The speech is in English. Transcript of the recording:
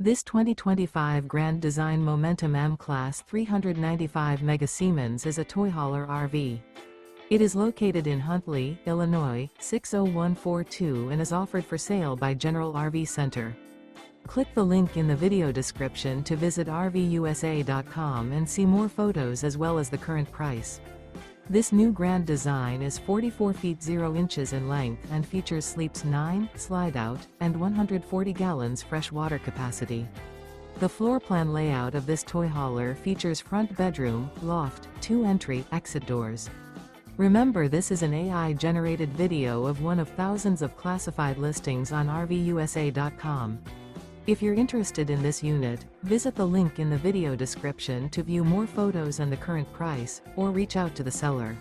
This 2025 Grand Design Momentum M-Class 395 Mega Siemens is a toy hauler RV. It is located in Huntley, Illinois, 60142 and is offered for sale by General RV Center. Click the link in the video description to visit RVUSA.com and see more photos as well as the current price. This new grand design is 44 feet 0 inches in length and features sleeps 9, slide-out, and 140 gallons fresh water capacity. The floor plan layout of this toy hauler features front bedroom, loft, 2 entry, exit doors. Remember, this is an AI-generated video of one of thousands of classified listings on RVUSA.com. If you're interested in this unit, visit the link in the video description to view more photos and the current price, or reach out to the seller.